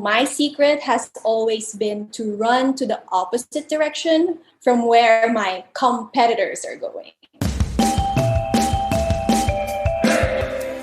my secret has always been to run to the opposite direction from where my competitors are going.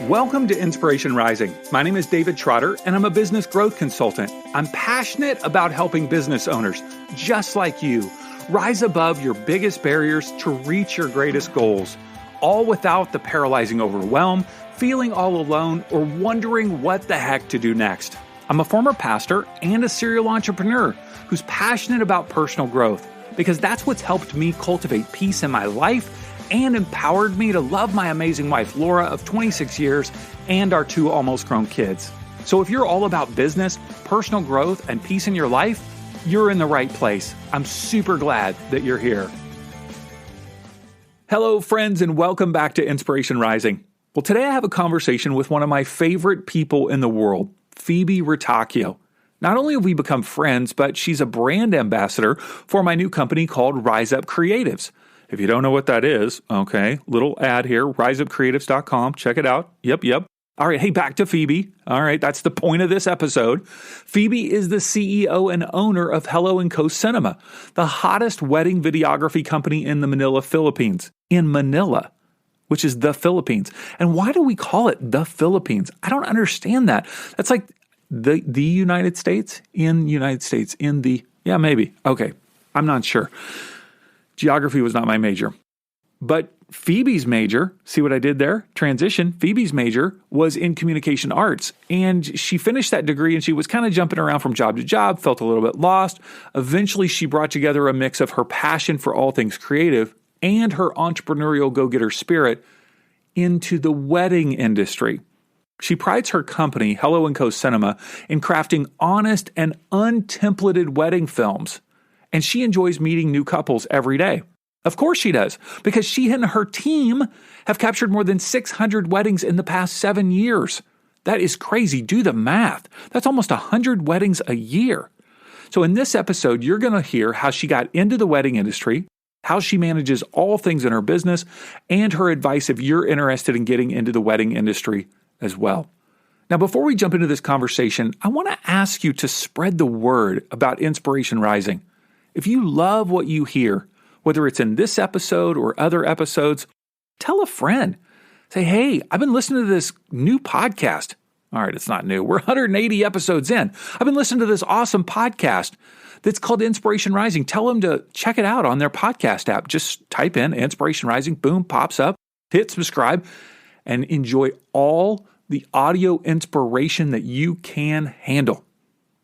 Welcome to Inspiration Rising. My name is David Trotter, and I'm a business growth consultant. I'm passionate about helping business owners, just like you, rise above your biggest barriers to reach your greatest goals, all without the paralyzing overwhelm, feeling all alone, or wondering what the heck to do next. I'm a former pastor and a serial entrepreneur who's passionate about personal growth because that's what's helped me cultivate peace in my life and empowered me to love my amazing wife, Laura, of 26 years, and our 2 almost grown kids. So if you're all about business, personal growth, and peace in your life, you're in the right place. I'm super glad that you're here. Hello, friends, and welcome back to Inspiration Rising. Well, today I have a conversation with one of my favorite people in the world, Phoebe Rutaquio. Not only have we become friends, but she's a brand ambassador for my new company called Rise Up Creatives. If you don't know what that is, okay, little ad here, riseupcreatives.com. Check it out. Yep. All right, hey, back to Phoebe. All right, that's the point of this episode. Phoebe is the CEO and owner of Hello & Co Cinema, the hottest wedding videography company in the Manila, Philippines. In Manila, which is the Philippines. And why do we call it the Philippines? I don't understand that. That's like the United States, maybe. Okay, I'm not sure. Geography was not my major. But Phoebe's major, see what I did there? Transition. Phoebe's major was in communication arts. And she finished that degree and she was kind of jumping around from job to job, felt a little bit lost. Eventually, she brought together a mix of her passion for all things creative and her entrepreneurial go-getter spirit into the wedding industry. She prides her company, Hello & Co Cinema, in crafting honest and untemplated wedding films. And she enjoys meeting new couples every day. Of course she does, because she and her team have captured more than 600 weddings in the past 7 years. That is crazy. Do the math. That's almost 100 weddings a year. So in this episode, you're going to hear how she got into the wedding industry, how she manages all things in her business, and her advice if you're interested in getting into the wedding industry as well. Now, before we jump into this conversation, I want to ask you to spread the word about Inspiration Rising. If you love what you hear, whether it's in this episode or other episodes, tell a friend. Say, hey, I've been listening to this new podcast. All right, it's not new. We're 180 episodes in. I've been listening to this awesome podcast that's called Inspiration Rising. Tell them to check it out on their podcast app. Just type in Inspiration Rising, boom, pops up, hit subscribe, and enjoy all the audio inspiration that you can handle.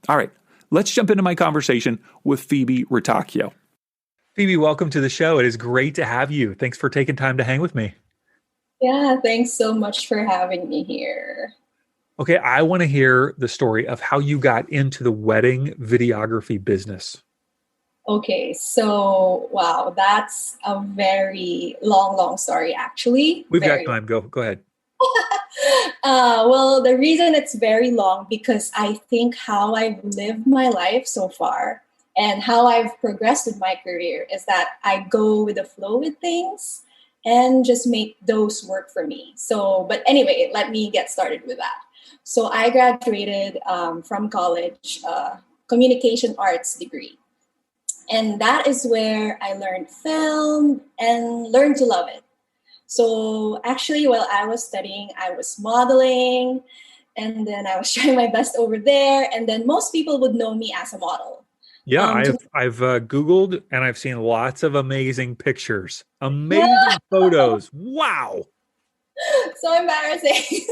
All right. Let's jump into my conversation with Phoebe Rutaquio. Phoebe, welcome to the show. It is great to have you. Thanks for taking time to hang with me. Yeah, thanks so much for having me here. Okay, I want to hear the story of how you got into the wedding videography business. Okay, so wow, that's a very long story, actually. We've got time. Go ahead. Well, the reason it's very long because I think how I've lived my life so far and how I've progressed with my career is that I go with the flow with things and just make those work for me. So, but anyway, let me get started with that. So I graduated from college, communication arts degree. And that is where I learned film and learned to love it. So actually, while I was studying, I was modeling, and then I was trying my best over there. And then most people would know me as a model. Yeah, I've Googled and I've seen lots of amazing pictures, amazing photos. Wow. So embarrassing.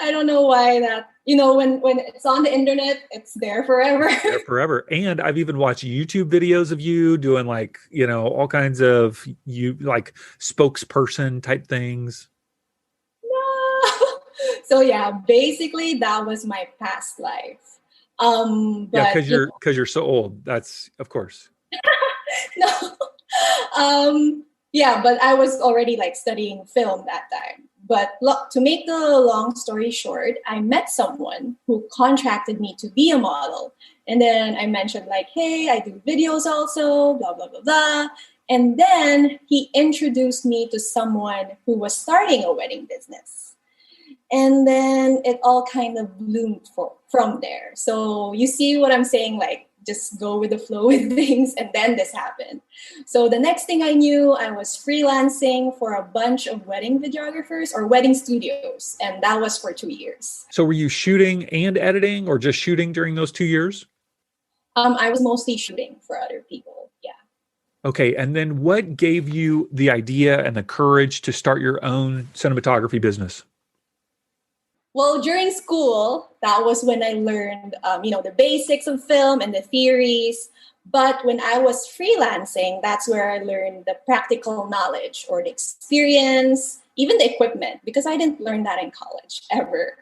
I don't know why that, when it's on the internet, it's there forever. There forever. And I've even watched YouTube videos of you doing all kinds of spokesperson type things. No. So yeah, basically that was my past life. Yeah, because you're so old. That's of course. No. Yeah, but I was already studying film that time. But to make the long story short, I met someone who contracted me to be a model. And then I mentioned hey, I do videos also, blah, blah, blah, blah. And then he introduced me to someone who was starting a wedding business. And then it all kind of bloomed from there. So you see what I'm saying? Like, just go with the flow with things, and then this happened. So the next thing I knew, I was freelancing for a bunch of wedding videographers or wedding studios, and that was for 2 years. So were you shooting and editing, or just shooting during those 2 years? I was mostly shooting for other people. Yeah. Okay. And then what gave you the idea and the courage to start your own cinematography business? Well, during school, that was when I learned, the basics of film and the theories. But when I was freelancing, that's where I learned the practical knowledge or the experience, even the equipment, because I didn't learn that in college ever.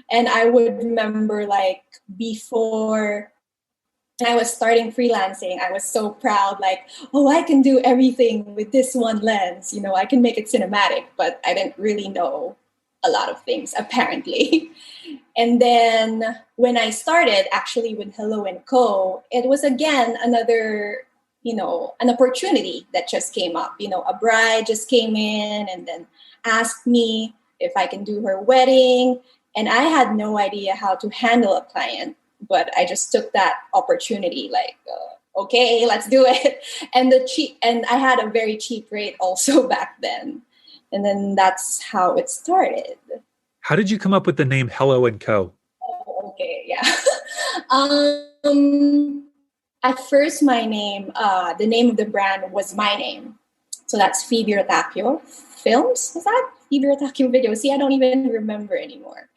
And I would remember, like, before I was starting freelancing, I was so proud, like, oh, I can do everything with this one lens. I can make it cinematic, but I didn't really know a lot of things, apparently. And then when I started actually with Hello & Co., it was again another, an opportunity that just came up. A bride just came in and then asked me if I can do her wedding. And I had no idea how to handle a client, but I just took that opportunity, like, okay, let's do it. And I had a very cheap rate also back then. And then that's how it started. How did you come up with the name Hello & Co.? Oh, okay, yeah. At first, my name, the name of the brand was my name. So that's Phoebe Rutaquio Films. Was that Phoebe Rutaquio Video? See, I don't even remember anymore.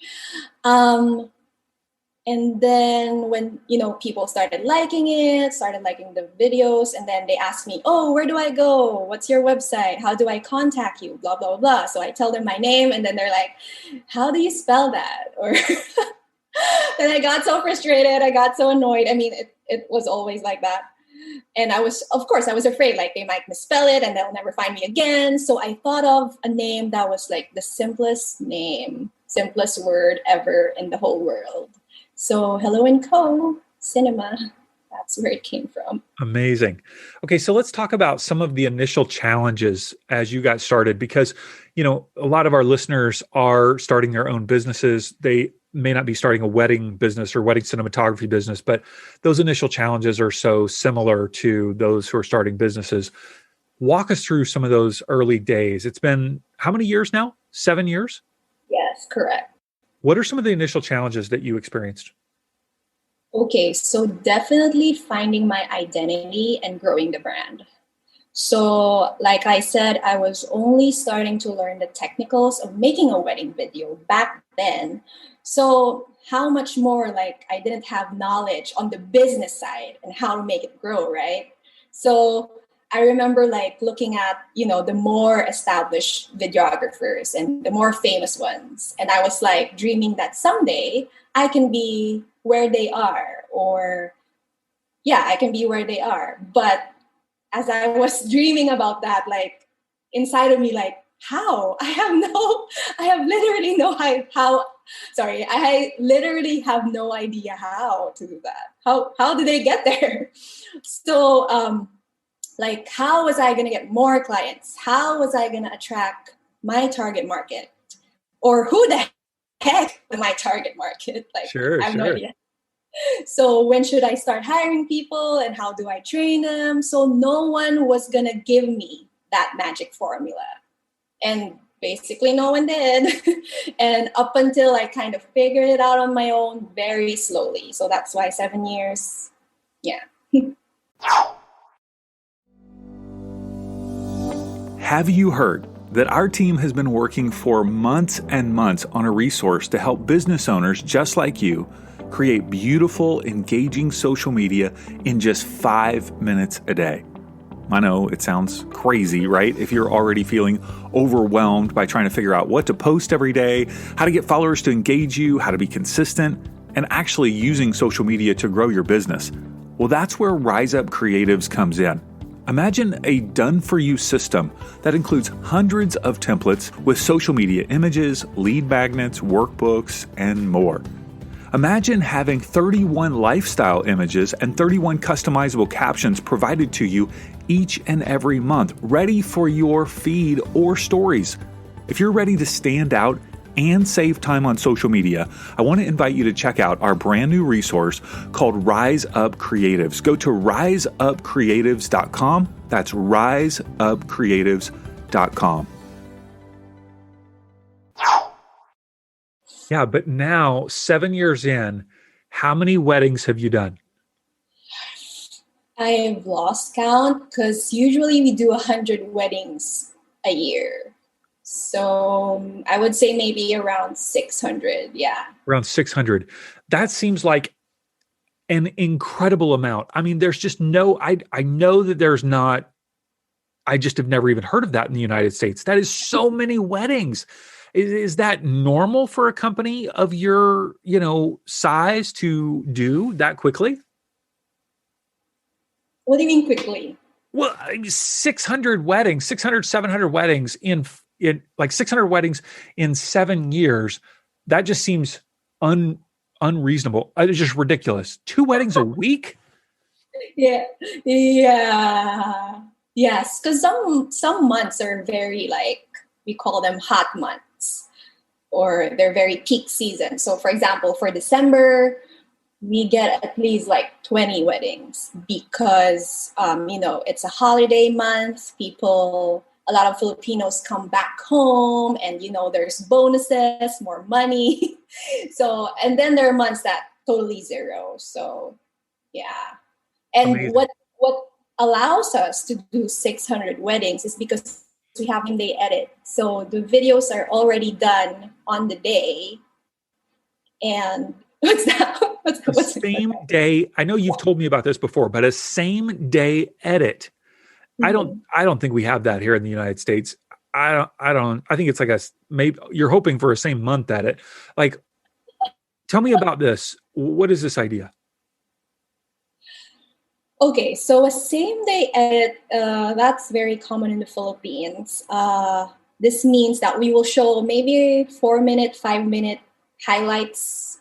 And then when, people started liking the videos, and then they asked me, oh, where do I go? What's your website? How do I contact you? Blah, blah, blah. So I tell them my name, and then they're like, how do you spell that? Or then I got so frustrated. I got so annoyed. I mean, it was always like that. And I was afraid, like, they might misspell it and they'll never find me again. So I thought of a name that was like the simplest word ever in the whole world. So Hello & Co. Cinema, that's where it came from. Amazing. Okay, so let's talk about some of the initial challenges as you got started, because, a lot of our listeners are starting their own businesses. They may not be starting a wedding business or wedding cinematography business, but those initial challenges are so similar to those who are starting businesses. Walk us through some of those early days. It's been how many years now? 7 years? Yes, correct. What are some of the initial challenges that you experienced? Okay, so definitely finding my identity and growing the brand. So, like I said, I was only starting to learn the technicals of making a wedding video back then. So how much more, like, I didn't have knowledge on the business side and how to make it grow, right? So I remember, like, looking at, the more established videographers and the more famous ones. And I was like dreaming that someday I can be where they are, or I can be where they are. But as I was dreaming about that, like, inside of me, like, how? I literally have no idea how to do that. How did they get there? So, like, how was I going to get more clients? How was I going to attract my target market? Or who the heck is my target market? Like, Sure. I have no idea. So when should I start hiring people, and how do I train them? So no one was going to give me that magic formula. And basically no one did. And up until I kind of figured it out on my own very slowly. So that's why 7 years. Yeah. Have you heard that our team has been working for months and months on a resource to help business owners just like you create beautiful, engaging social media in just 5 minutes a day? I know it sounds crazy, right? If you're already feeling overwhelmed by trying to figure out what to post every day, how to get followers to engage you, how to be consistent, and actually using social media to grow your business. Well, that's where Rise Up Creatives comes in. Imagine a done-for-you system that includes hundreds of templates with social media images, lead magnets, workbooks, and more. Imagine having 31 lifestyle images and 31 customizable captions provided to you each and every month, ready for your feed or stories. If you're ready to stand out and save time on social media, I want to invite you to check out our brand new resource called Rise Up Creatives. Go to riseupcreatives.com. That's riseupcreatives.com. Yeah, but now, 7 years in, how many weddings have you done? I've lost count because usually we do 100 weddings a year. So I would say maybe around 600. Yeah. Around 600. That seems like an incredible amount. I mean, there's just I know that there's not, I just have never even heard of that in the United States. That is so many weddings. Is that normal for a company of your, size to do that quickly? What do you mean quickly? Well, 600 weddings, 600, 700 weddings in like 600 weddings in 7 years. That just seems unreasonable. It's just ridiculous. 2 weddings a week? Yeah. Yes, because some months are very, like, we call them hot months, or they're very peak season. So for example, for December, we get at least like 20 weddings because it's a holiday month. A lot of Filipinos come back home, and there's bonuses, more money. So, and then there are months that totally zero. So yeah. And Amazing. what allows us to do 600 weddings is because we have day edit. So the videos are already done on the day. And what's that? What's same day? I know you've told me about this before, but a same day edit. Mm-hmm. I don't think we have that here in the United States. I think it's like maybe you're hoping for a same month edit. Like, tell me about this. What is this idea? Okay, so a same day edit, that's very common in the Philippines. This means that we will show maybe 4-minute, 5-minute highlights,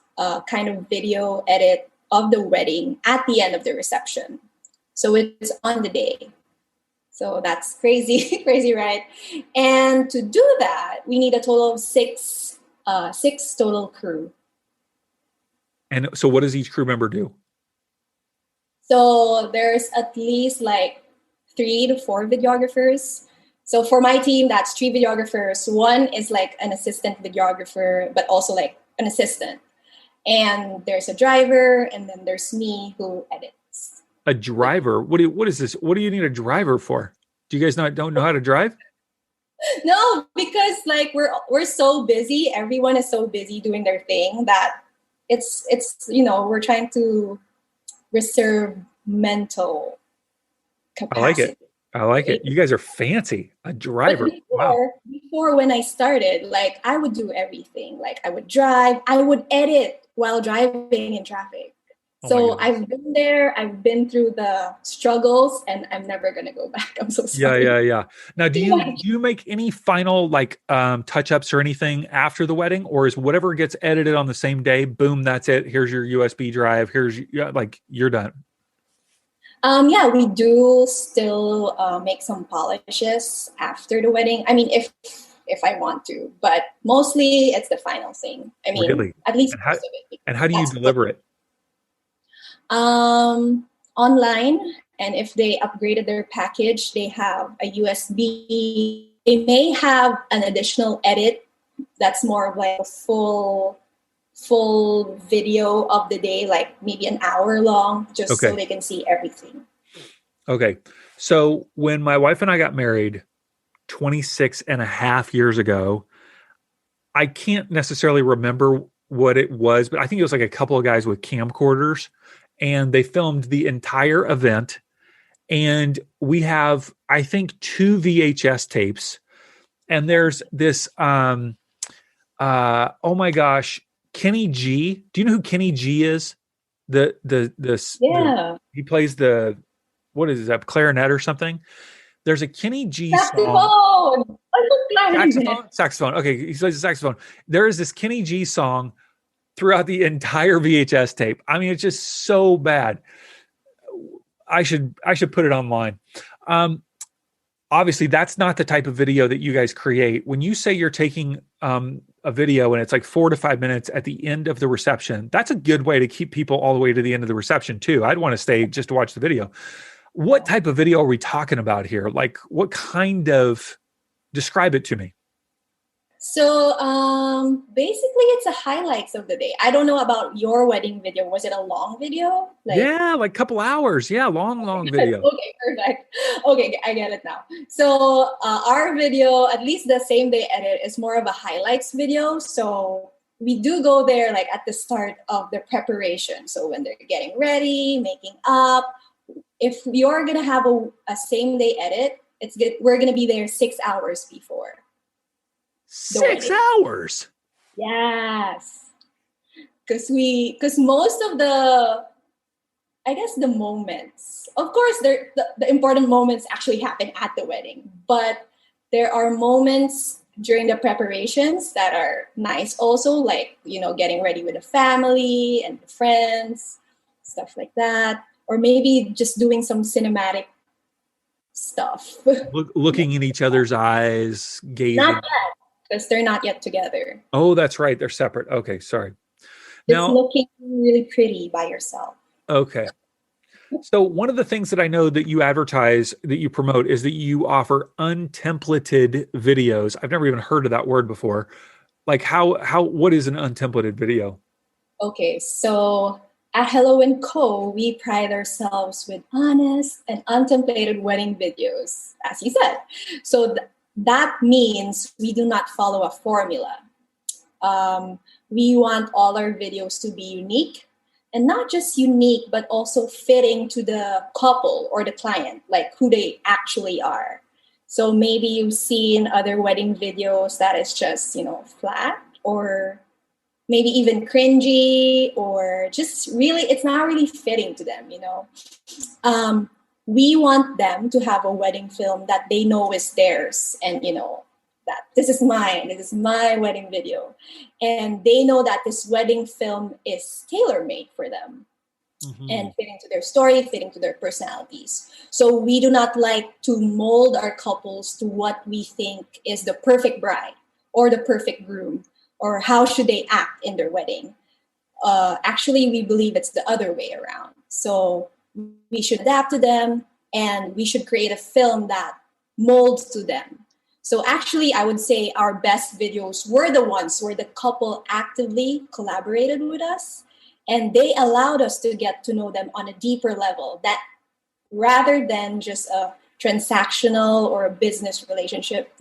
kind of video edit of the wedding at the end of the reception. So it's on the day. So that's crazy, crazy, right? And to do that, we need a total of six total crew. And so what does each crew member do? So there's at least like 3 to 4 videographers. So for my team, that's 3 videographers. One is like an assistant videographer, but also like an assistant. And there's a driver, and then there's me who edits. A driver? What is this? What do you need a driver for? Do you guys don't know how to drive? No, because like we're so busy. Everyone is so busy doing their thing that it's we're trying to reserve mental capacity. I like it. You guys are fancy. A driver. Before when I started, like I would do everything. Like I would drive, I would edit while driving in traffic. So I've been there, I've been through the struggles, and I'm never gonna go back. I'm so sorry. Yeah. Now, do you make any final like touch-ups or anything after the wedding, or is whatever gets edited on the same day, boom, that's it? Here's your USB drive. You're done. Yeah, we do still make some polishes after the wedding. I mean, if I want to, but mostly it's the final thing. I mean, really? At least most of it. And how do you deliver it? Online, and if they upgraded their package, they have a USB. They may have an additional edit that's more of like a full video of the day, like maybe an hour long, just so they can see everything. Okay. So when my wife and I got married 26 and a half years ago, I can't necessarily remember what it was, but I think it was like a couple of guys with camcorders, and they filmed the entire event. And we have, I think, 2 VHS tapes. And there's this, oh my gosh, Kenny G. Do you know who Kenny G is? He plays what is that, clarinet or something? There's a Kenny G song. Saxophone. Okay, he plays the saxophone. There is this Kenny G song throughout the entire VHS tape. I mean, it's just so bad. I should put it online. Obviously, that's not the type of video that you guys create. When you say you're taking a video and it's like 4 to 5 minutes at the end of the reception, that's a good way to keep people all the way to the end of the reception too. I'd want to stay just to watch the video. What type of video are we talking about here? Like what kind of, describe it to me. So basically it's a highlights of the day. I don't know about your wedding video. Was it a long video? Yeah, like a couple hours. Yeah, long video. Okay, perfect. Okay, I get it now. So our video, at least the same day edit, is more of a highlights video. So we do go there like at the start of the preparation. So when they're getting ready, making up. If you're gonna have a same day edit, it's good. We're gonna be there 6 hours before. 6 hours. Yes. Because most of the, I guess the moments, of course, the important moments actually happen at the wedding, but there are moments during the preparations that are nice also, like, getting ready with the family and the friends, stuff like that. Or maybe just doing some cinematic stuff. Looking in each other's eyes, gazing. Not yet, because they're not yet together. Oh, that's right. They're separate. Okay, sorry. Just looking really pretty by yourself. Okay. So one of the things that I know that you advertise, that you promote, is that you offer untemplated videos. I've never even heard of that word before. Like what is an untemplated video? Okay, so at Hello & Co., we pride ourselves with honest and untemplated wedding videos, as you said. So that means we do not follow a formula. We want all our videos to be unique, and not just unique, but also fitting to the couple or the client, like who they actually are. So maybe you've seen other wedding videos that is just, flat, or maybe even cringy, or just really, it's not really fitting to them, We want them to have a wedding film that they know is theirs, and that this is mine, this is my wedding video. And they know that this wedding film is tailor-made for them, and fitting to their story, fitting to their personalities. So we do not like to mold our couples to what we think is the perfect bride or the perfect groom, or how should they act in their wedding. Actually, we believe it's the other way around. So we should adapt to them, and we should create a film that molds to them. So actually, I would say our best videos were the ones where the couple actively collaborated with us, and they allowed us to get to know them on a deeper level, that rather than just a transactional or a business relationship,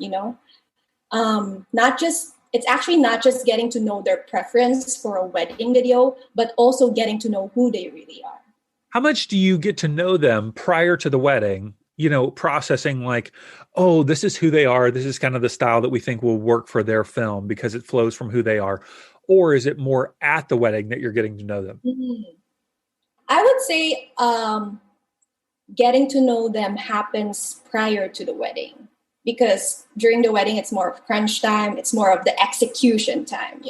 it's actually not just getting to know their preference for a wedding video, but also getting to know who they really are. How much do you get to know them prior to the wedding? Processing like, oh, this is who they are. This is kind of the style that we think will work for their film because it flows from who they are. Or is it more at the wedding that you're getting to know them? I would say getting to know them happens prior to the wedding, because during the wedding, it's more of crunch time. It's more of the execution time,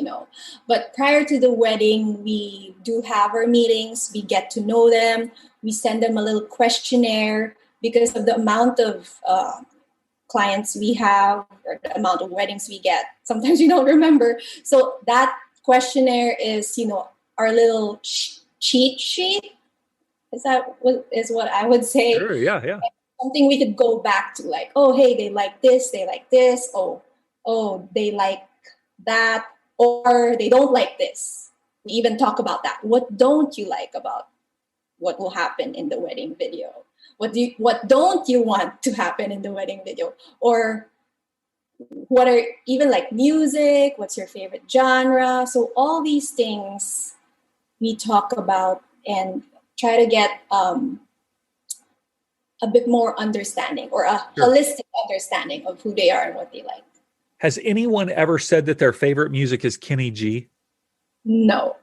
But prior to the wedding, we do have our meetings. We get to know them. We send them a little questionnaire because of the amount of clients we have, or the amount of weddings we get. Sometimes we don't remember. So that questionnaire is, our little cheat sheet. Is what I would say. Sure, yeah. Something we could go back to, like, oh, hey, they like this, oh, they like that, or they don't like this. We even talk about that. What don't you like about what will happen in the wedding video? What don't you want to happen in the wedding video? Or what are even like music? What's your favorite genre? So all these things we talk about and try to get a bit more understanding, or a holistic understanding of who they are and what they like. Has anyone ever said that their favorite music is Kenny G? No.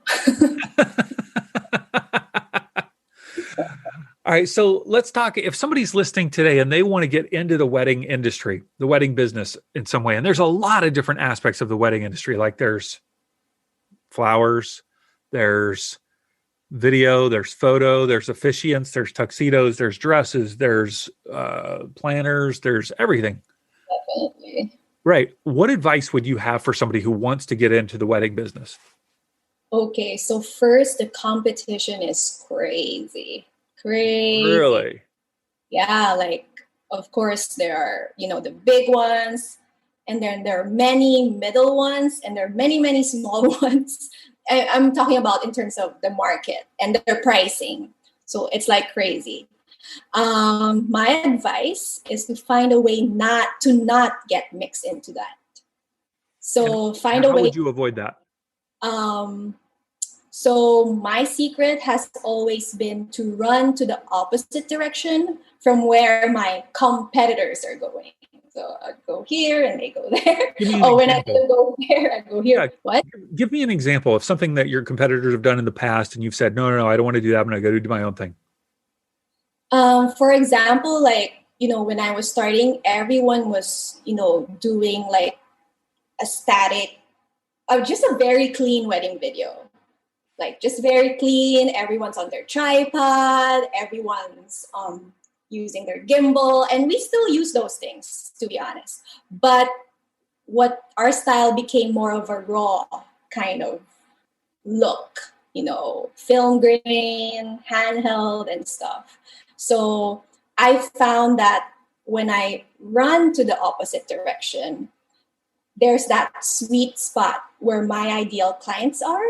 All right, so let's talk. If somebody's listening today and they want to get into the wedding industry, the wedding business in some way, and there's a lot of different aspects of the wedding industry, like there's flowers, there's video, there's photo, there's officiants, there's tuxedos, there's dresses, there's planners, there's everything. Definitely. Right. What advice would you have for somebody who wants to get into the wedding business? Okay, so first, the competition is crazy. Crazy. Really? Yeah, like, of course, there are, the big ones, and then there are many middle ones, and there are many, many small ones. I'm talking about in terms of the market and their pricing. So it's like crazy. My advice is to find a way not get mixed into that. And So find a how way. would you avoid that? Um, so my secret has always been to run to the opposite direction from where my competitors are going. So I go here and they go there. Give me an Oh, when I example. go there, I go here. Yeah. What? Give me an example of something that your competitors have done in the past and you've said, no, no, no, I don't want to do that. I'm going to go do my own thing. For example, like, when I was starting, everyone was, doing like a static, just a very clean wedding video. Like just very clean. Everyone's on their tripod. Everyone's using their gimbal, and we still use those things, to be honest. But what our style became more of a raw kind of look, film grain, handheld, and stuff. So I found that when I run to the opposite direction, there's that sweet spot where my ideal clients are.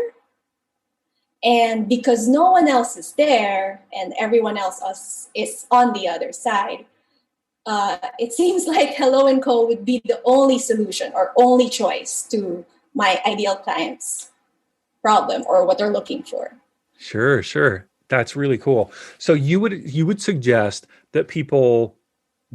And because no one else is there and everyone else is on the other side, it seems like Hello & Co. would be the only solution or only choice to my ideal clients' problem or what they're looking for. Sure, sure. That's really cool. So you would suggest that people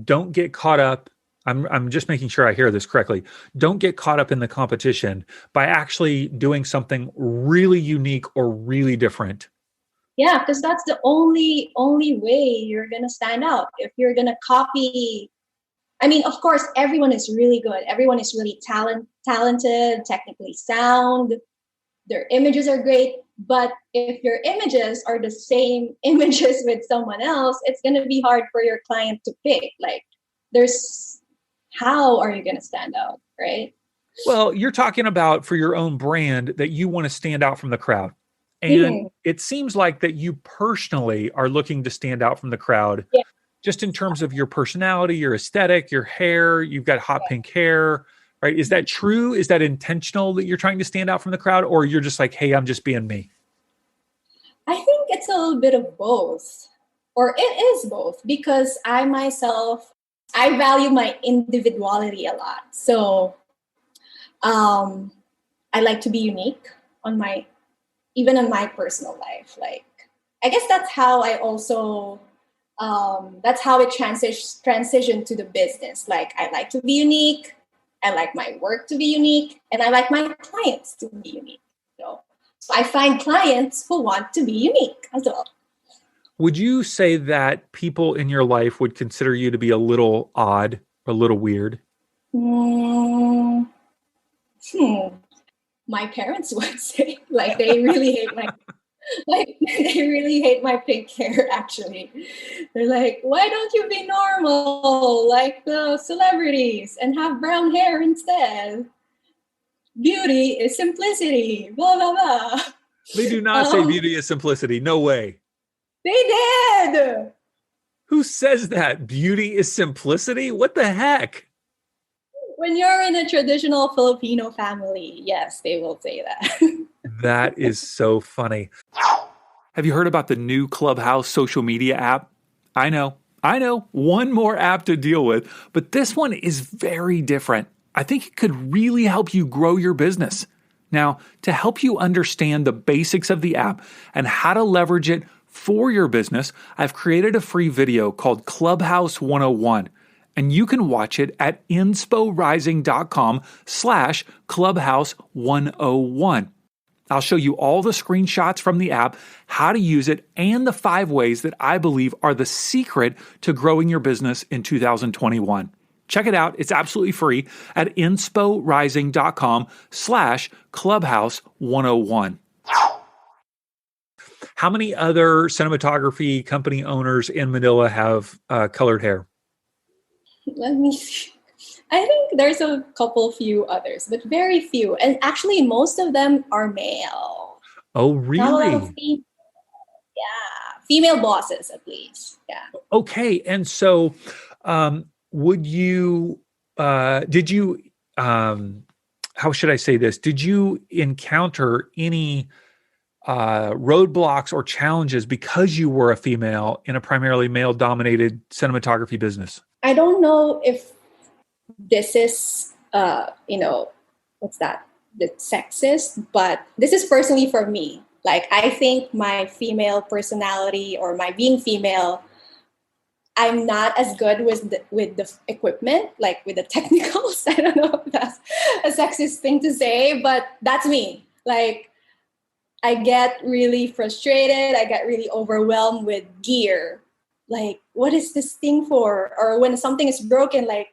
don't get caught up. I'm just making sure I hear this correctly. Don't get caught up in the competition by actually doing something really unique or really different. Yeah, because that's the only way you're gonna stand out. If you're gonna copy, I mean, of course, everyone is really good. Everyone is really talented, technically sound. Their images are great. But if your images are the same images with someone else, it's gonna be hard for your client to pick. Like, how are you gonna stand out, right? Well, you're talking about for your own brand that you want to stand out from the crowd. And Mm-hmm. it seems like that you personally are looking to stand out from the crowd Yeah. just in terms of your personality, your aesthetic, your hair, you've got hot pink hair, right? Is that true? Is that intentional that you're trying to stand out from the crowd? Or you're just like, hey, I'm just being me? I think it's a little bit of both, or it is both, because I myself, I value my individuality a lot. So um, I like to be unique on even on my personal life. Like, I guess that's how I also, that's how it transitioned to the business. Like, I like to be unique. I like my work to be unique, and I like my clients to be unique. So I find clients who want to be unique as well. Would you say that people in your life would consider you to be a little odd, a little weird? Mm, hmm. My parents would say, like, they really hate my like they really hate my pink hair. Actually, they're like, why don't you be normal like the celebrities and have brown hair instead? Beauty is simplicity. Blah blah blah. They do not say Um, beauty is simplicity. No way. they did. Who says that? Beauty is simplicity? What the heck? When you're in a traditional Filipino family, yes, they will say that. That is so funny. Have you heard about the new Clubhouse social media app? I know, one more app to deal with, but this one is very different. I think it could really help you grow your business. Now, to help you understand the basics of the app and how to leverage it for your business, I've created a free video called Clubhouse 101. And you can watch it at insporising.com/Clubhouse 101. I'll show you all the screenshots from the app, how to use it, and the 5 ways that I believe are the secret to growing your business in 2021. Check it out. It's absolutely free at insporising.com/Clubhouse 101. How many other cinematography company owners in Manila have colored hair? Let me see. I think there's a couple few others, but very few. And actually, most of them are male. Oh, Not a lot of really? female. Yeah, female bosses at least. Yeah. Okay. And so, would you, did you, how should I say this? Did you encounter any roadblocks or challenges because you were a female in a primarily male dominated cinematography business? I don't know if this is, what's that? The sexist, but this is personally for me. Like, I think my female personality or my being female, I'm not as good with the equipment, like with the technicals. I don't know if that's a sexist thing to say, but that's me. Like, I get really frustrated. I get really overwhelmed with gear. Like, what is this thing for? Or when something is broken, like,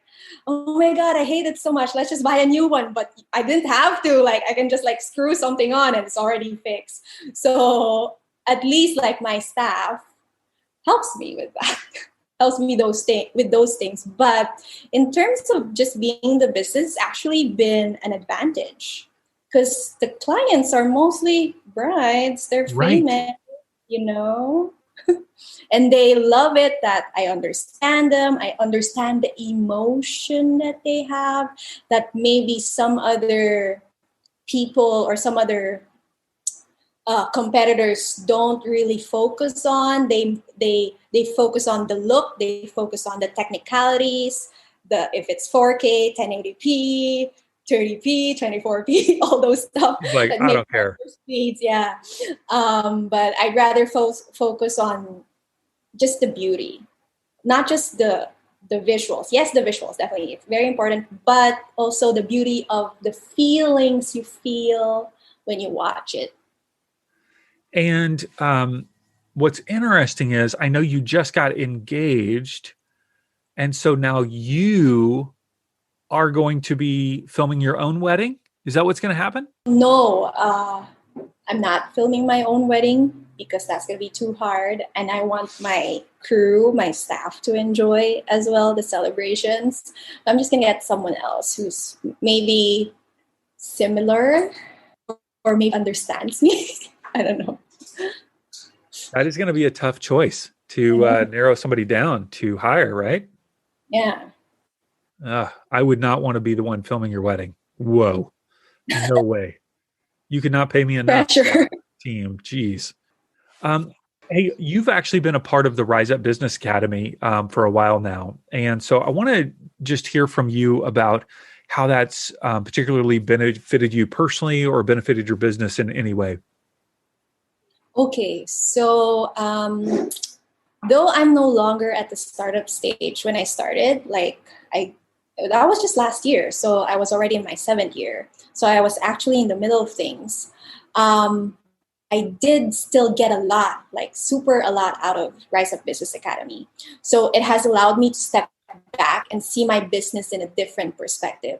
oh my God, I hate it so much. Let's just buy a new one. But I didn't have to. Like, I can just like screw something on and it's already fixed. So at least like my staff helps me with that. Helps me with those things. But in terms of just being the business, it's actually been an advantage because the clients are mostly brides, they're Right. famous, you know, and they love it that I understand them. I understand the emotion that they have that maybe some other people or some other competitors don't really focus on. They focus on the look. They focus on the technicalities. The if it's 4K, 1080p, 30p, 24p, all those stuff Like, that I make don't care. speeds. Yeah, but I'd rather focus on just the beauty, not just the visuals. Yes, the visuals definitely it's very important, but also the beauty of the feelings you feel when you watch it. And what's interesting is I know you just got engaged. And so now you are going to be filming your own wedding. Is that what's going to happen? No, I'm not filming my own wedding because that's going to be too hard. And I want my crew, my staff to enjoy as well the celebrations. I'm just going to get someone else who's maybe similar or maybe understands me. I don't know. That is going to be a tough choice I to know. narrow somebody down to hire, right? Yeah. I would not want to be the one filming your wedding. Whoa. No way. You could not pay me enough for that Pressure. team. Jeez. Um, hey, you've actually been a part of the Rise Up Business Academy for a while now. And so I want to just hear from you about how that's particularly benefited you personally or benefited your business in any way. Okay. So, though I'm no longer at the startup stage when I started, like that was just last year. So I was already in my 7th year. So I was actually in the middle of things. Um, I did still get a lot, like super a lot out of Rise Up Business Academy. So it has allowed me to step back and see my business in a different perspective.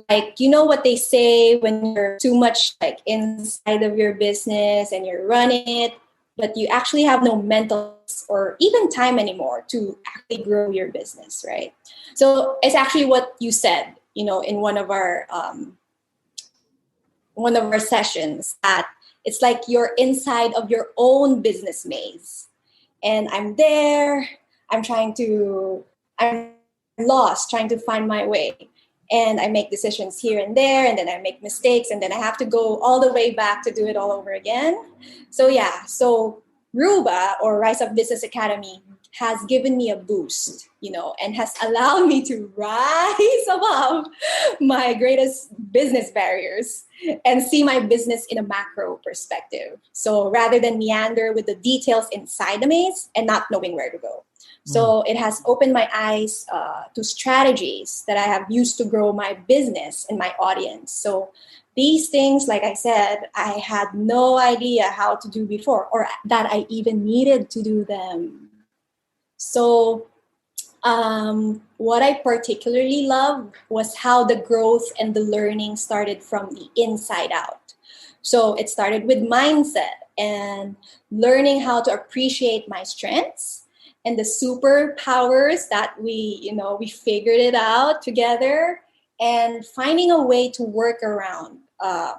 Like, you know what they say when you're too much like inside of your business and you're running it, but you actually have no mental or even time anymore to actually grow your business, right? So it's actually what you said, in one of our sessions that it's like you're inside of your own business maze. And I'm there, I'm lost trying to find my way. And I make decisions here and there, and then I make mistakes, and then I have to go all the way back to do it all over again. So yeah, so Ruba or Rise Up Business Academy has given me a boost, and has allowed me to rise above my greatest business barriers and see my business in a macro perspective. So rather than meander with the details inside the maze and not knowing where to go. So it has opened my eyes to strategies that I have used to grow my business and my audience. So these things, like I said, I had no idea how to do before or that I even needed to do them. So what I particularly love was how the growth and the learning started from the inside out. So it started with mindset and learning how to appreciate my strengths and the superpowers that we figured it out together, and finding a way to work around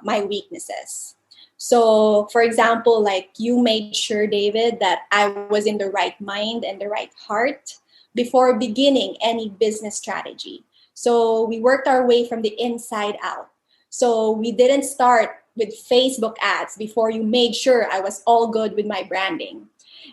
my weaknesses. So, for example, like you made sure, David, that I was in the right mind and the right heart before beginning any business strategy. So we worked our way from the inside out. So we didn't start with Facebook ads before you made sure I was all good with my branding.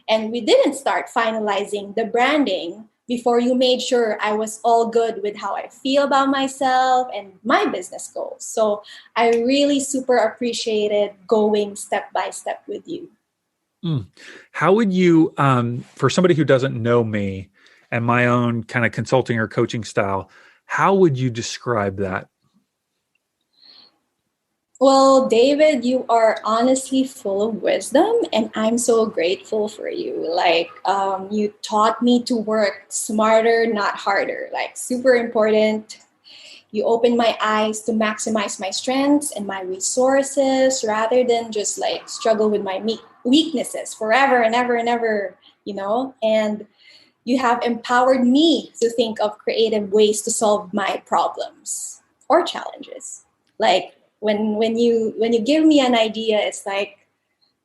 And we didn't start finalizing the branding before you made sure I was all good with how I feel about myself and my business goals. So I really super appreciated going step by step with you. How would you, for somebody who doesn't know me and my own kind of consulting or coaching style, how would you describe that? Well, David, you are honestly full of wisdom, and I'm so grateful for you. Like, you taught me to work smarter, not harder. Like, super important. You opened my eyes to maximize my strengths and my resources rather than just like struggle with my weaknesses forever and ever and ever, And you have empowered me to think of creative ways to solve my problems or challenges. Like, when you give me an idea, it's like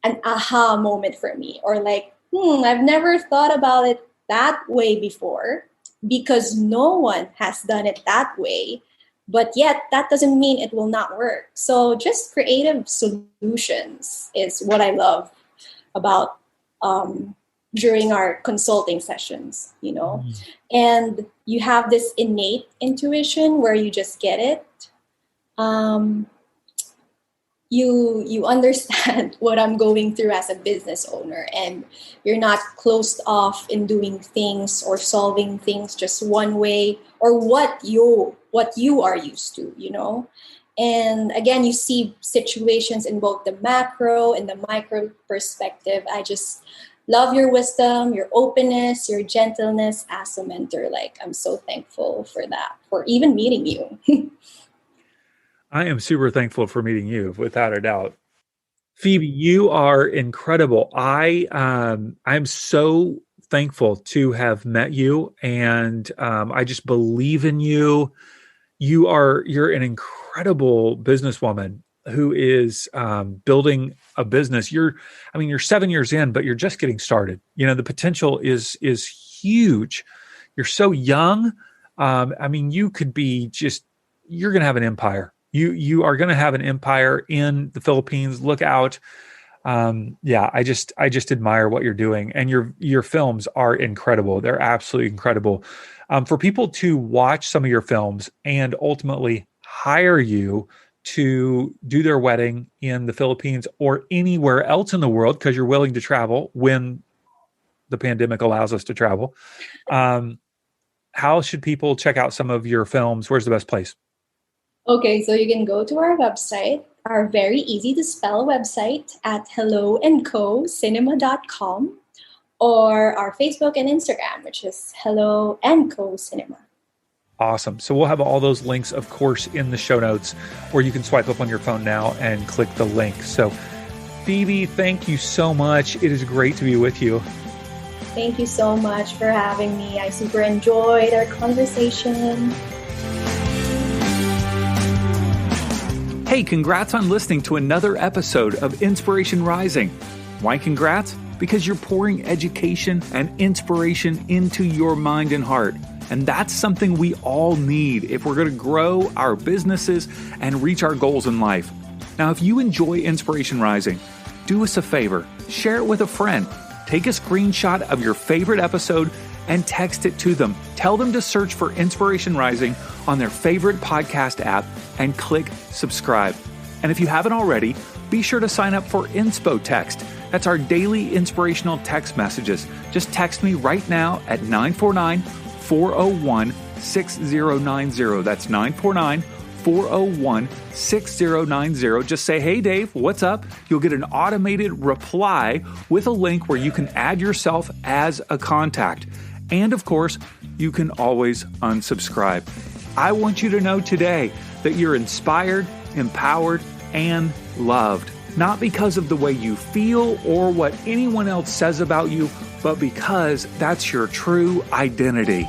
an aha moment for me, or like, I've never thought about it that way before, because no one has done it that way, but yet that doesn't mean it will not work. So just creative solutions is what I love about during our consulting sessions, and you have this innate intuition where you just get it. You understand what I'm going through as a business owner, and you're not closed off in doing things or solving things just one way or what you are used to. And again, you see situations in both the macro and the micro perspective. I just love your wisdom, your openness, your gentleness as a mentor. Like, I'm so thankful for that, for even meeting you. I am super thankful for meeting you, without a doubt. Phoebe, you are incredible. I'm so thankful to have met you, and I just believe in you. You're an incredible businesswoman who is building a business. You're 7 years in, but you're just getting started. The potential is huge. You're so young. You could be you're going to have an empire. You are going to have an empire in the Philippines. Look out. I just admire what you're doing, and your films are incredible. They're absolutely incredible. For people to watch some of your films and ultimately hire you to do their wedding in the Philippines or anywhere else in the world, because you're willing to travel when the pandemic allows us to travel, how should people check out some of your films? Where's the best place? Okay, so you can go to our website, our very easy to spell website at helloandcocinema.com, or our Facebook and Instagram, which is Hello and Co Cinema. Awesome. So we'll have all those links, of course, in the show notes, or you can swipe up on your phone now and click the link. So Phoebe, thank you so much. It is great to be with you. Thank you so much for having me. I super enjoyed our conversation. Hey, congrats on listening to another episode of Inspiration Rising. Why congrats? Because you're pouring education and inspiration into your mind and heart. And that's something we all need if we're going to grow our businesses and reach our goals in life. Now, if you enjoy Inspiration Rising, do us a favor, share it with a friend. Take a screenshot of your favorite episode and text it to them. Tell them to search for Inspiration Rising on their favorite podcast app and click subscribe. And if you haven't already, be sure to sign up for Inspo Text. That's our daily inspirational text messages. Just text me right now at 949-401-6090. That's 949-401-6090. Just say, hey, Dave, what's up? You'll get an automated reply with a link where you can add yourself as a contact. And of course, you can always unsubscribe. I want you to know today that you're inspired, empowered, and loved. not because of the way you feel or what anyone else says about you, but because that's your true identity.